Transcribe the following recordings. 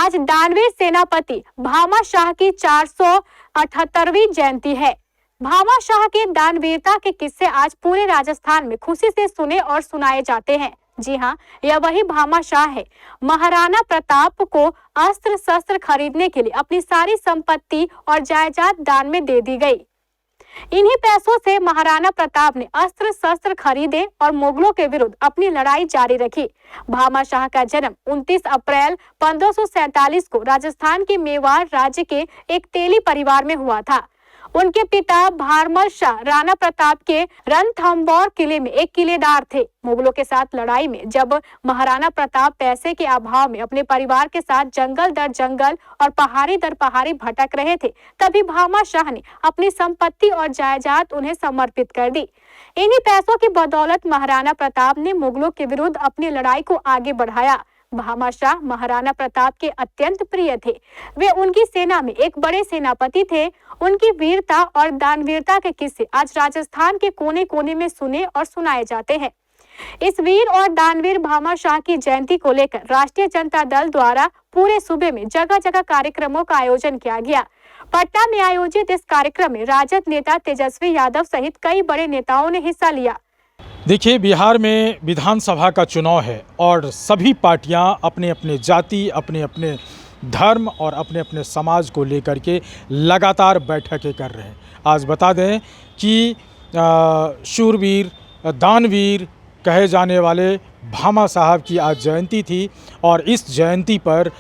आज दानवीर सेनापति भामा शाह की 478वीं जयंती है। भामा शाह के दानवीरता के किस्से आज पूरे राजस्थान में खुशी से सुने और सुनाए जाते हैं। जी हाँ, यह वही भामा शाह है। महाराणा प्रताप को अस्त्र शस्त्र खरीदने के लिए अपनी सारी संपत्ति और जायदाद दान में दे दी गई। इन्हीं पैसों से महाराणा प्रताप ने अस्त्र शस्त्र खरीदे और मुगलों के विरुद्ध अपनी लड़ाई जारी रखी। भामा शाह का जन्म 29 अप्रैल 1547 को राजस्थान के मेवाड़ राज्य के एक तेली परिवार में हुआ था। उनके पिता भारमल शाह राणा प्रताप के रणथंभौर किले में एक किलेदार थे। मुगलों के साथ लड़ाई में जब महाराणा प्रताप पैसे के अभाव में अपने परिवार के साथ जंगल दर जंगल और पहाड़ी दर पहाड़ी भटक रहे थे, तभी भामा शाह ने अपनी संपत्ति और जायदाद उन्हें समर्पित कर दी। इन्हीं पैसों की बदौलत महाराणा प्रताप ने मुगलों के विरुद्ध अपनी लड़ाई को आगे बढ़ाया। भामा शाह महाराणा प्रताप के अत्यंत प्रिय थे। वे उनकी सेना में एक बड़े सेनापति थे। उनकी वीरता और दानवीरता के किस्से आज राजस्थान के कोने कोने में सुने और सुनाए जाते हैं। इस वीर और दानवीर भामा शाह की जयंती को लेकर राष्ट्रीय जनता दल द्वारा पूरे सूबे में जगह जगह कार्यक्रमों का आयोजन किया गया। पटना में आयोजित इस कार्यक्रम में राजद नेता तेजस्वी यादव सहित कई बड़े नेताओं ने हिस्सा लिया। देखिए, बिहार में विधानसभा का चुनाव है और सभी पार्टियां अपने अपने जाति, अपने अपने धर्म और अपने अपने समाज को लेकर के लगातार बैठकें कर रहे हैं। आज बता दें कि शूरवीर, दानवीर कहे जाने वाले भामा साहब की आज जयंती थी और इस जयंती पर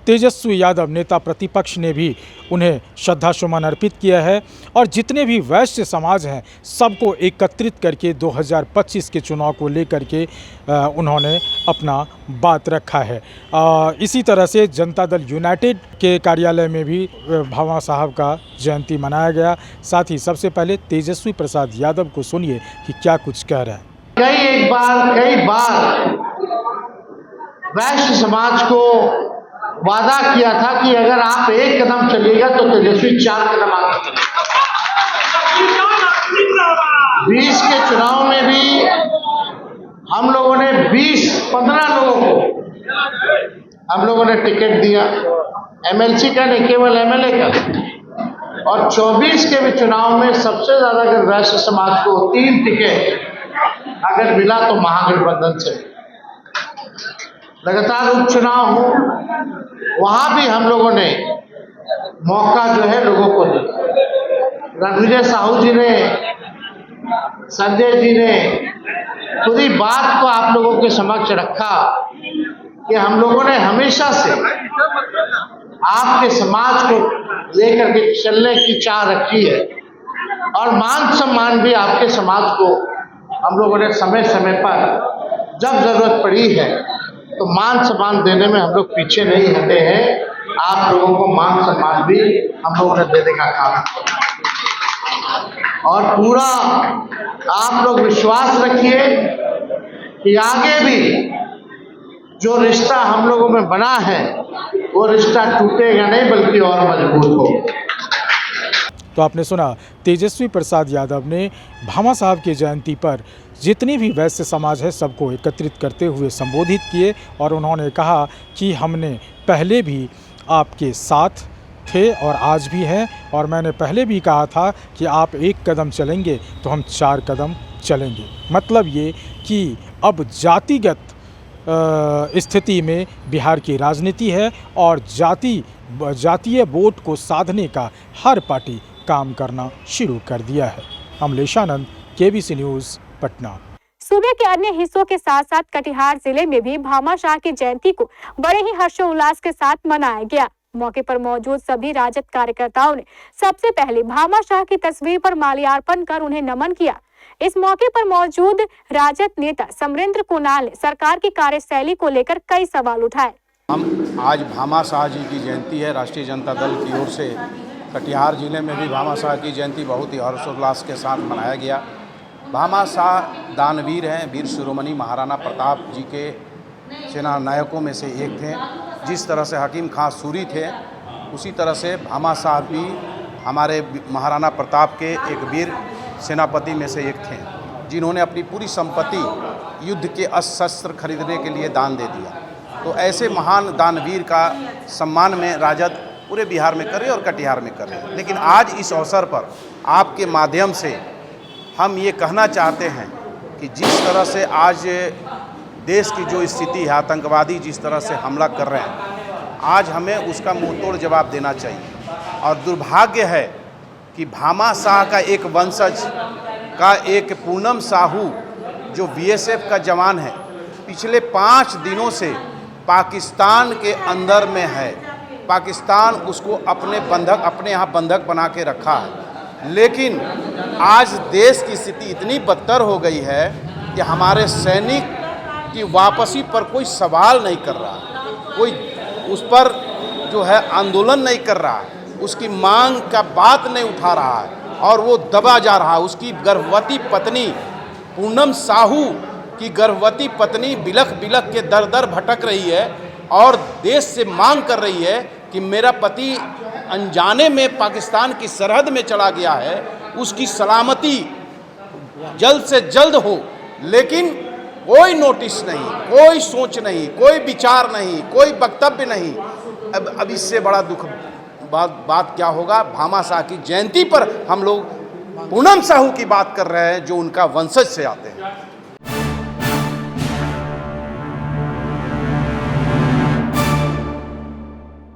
तेजस्वी यादव नेता प्रतिपक्ष ने भी उन्हें श्रद्धासुमन अर्पित किया है और जितने भी वैश्य समाज हैं सबको एकत्रित करके 2025 के चुनाव को लेकर के उन्होंने अपना बात रखा है। इसी तरह से जनता दल यूनाइटेड के कार्यालय में भी भामा साहब का जयंती मनाया गया। साथ ही सबसे पहले तेजस्वी प्रसाद यादव को सुनिए कि क्या कुछ कह रहे हैं। कई बार वैश्य समाज को वादा किया था कि अगर आप एक कदम चलिएगा तो तेजस्वी 4 कदम आगे चलेगा। 20 के चुनाव में भी हम लोगों ने 15 लोगों को हम लोगों ने टिकट दिया, एमएलसी का नहीं केवल एमएलए का। और 24 के भी चुनाव में सबसे ज्यादा अगर वैश्य समाज को 3 टिकट अगर मिला तो महागठबंधन से लगातार उपचुनाव हो, वहां भी हम लोगों ने मौका जो है लोगों को दिया। रणविजय साहू जी ने, संजय जी ने पूरी बात को आप लोगों के समक्ष रखा कि हम लोगों ने हमेशा से आपके समाज को लेकर के चलने की चाह रखी है और मान सम्मान भी आपके समाज को हम लोगों ने समय समय पर जब जरूरत पड़ी है तो मान सम्मान देने में हम लोग पीछे नहीं हटे हैं। आप लोगों को मान सम्मान भी हम लोगों ने देने का काम और पूरा आप लोग विश्वास रखिए कि आगे भी जो रिश्ता हम लोगों में बना है वो रिश्ता टूटेगा नहीं बल्कि और मजबूत होगा। तो आपने सुना तेजस्वी प्रसाद यादव ने भामा साहब की जयंती पर जितनी भी वैश्य समाज है सबको एकत्रित करते हुए संबोधित किए और उन्होंने कहा कि हमने पहले भी आपके साथ थे और आज भी हैं और मैंने पहले भी कहा था कि आप एक कदम चलेंगे तो हम 4 कदम चलेंगे। मतलब ये कि अब जातिगत स्थिति में बिहार की राजनीति है और जातीय वोट को साधने का हर पार्टी काम करना शुरू कर दिया है। अमलेशानंद, केबीसी न्यूज़, पटना। सूबे के अन्य हिस्सों के साथ साथ कटिहार जिले में भी भामा शाह की जयंती को बड़े ही हर्षोल्लास के साथ मनाया गया। मौके पर मौजूद सभी राजद कार्यकर्ताओं ने सबसे पहले भामा शाह की तस्वीर पर माल्यार्पण कर उन्हें नमन किया। इस मौके पर मौजूद राजद नेता समरेंद्र कुणाल ने सरकार की कार्यशैली को लेकर कई सवाल उठाए। हम आज भामा शाह जी की जयंती है, राष्ट्रीय जनता दल की ओर से कटिहार जिले में भी भामा शाह की जयंती बहुत ही हर्षोल्लास के साथ मनाया गया। भामा शाह दानवीर हैं, वीर शिरोमणि महाराणा प्रताप जी के सेना नायकों में से एक थे। जिस तरह से हकीम खां सूरी थे उसी तरह से भामा शाह भी हमारे महाराणा प्रताप के एक वीर सेनापति में से एक थे, जिन्होंने अपनी पूरी संपत्ति युद्ध के अस्त्र शस्त्र खरीदने के लिए दान दे दिया। तो ऐसे महान दानवीर का सम्मान में राजद पूरे बिहार में कर रहे और कटिहार में कर रहे हैं। लेकिन आज इस अवसर पर आपके माध्यम से हम ये कहना चाहते हैं कि जिस तरह से आज देश की जो स्थिति है, आतंकवादी जिस तरह से हमला कर रहे हैं, आज हमें उसका मुंहतोड़ जवाब देना चाहिए। और दुर्भाग्य है कि भामा शाह का एक वंशज का एक पूनम साहू जो बीएसएफ का जवान है, पिछले 5 दिनों से पाकिस्तान के अंदर में है। पाकिस्तान उसको अपने यहाँ बंधक बना के रखा है। लेकिन आज देश की स्थिति इतनी बदतर हो गई है कि हमारे सैनिक की वापसी पर कोई सवाल नहीं कर रहा है, कोई उस पर जो है आंदोलन नहीं कर रहा है, उसकी मांग का बात नहीं उठा रहा है और वो दबा जा रहा है। उसकी गर्भवती पत्नी पूनम साहू की गर्भवती पत्नी बिलख बिलख के दर दर भटक रही है और देश से मांग कर रही है कि मेरा पति अनजाने में पाकिस्तान की सरहद में चला गया है, उसकी सलामती जल्द से जल्द हो। लेकिन कोई नोटिस नहीं, कोई सोच नहीं, कोई विचार नहीं, कोई वक्तव्य नहीं। अब इससे बड़ा दुख बात क्या होगा। भामा शाह की जयंती पर हम लोग पूनम साहू की बात कर रहे हैं जो उनका वंशज से आते हैं।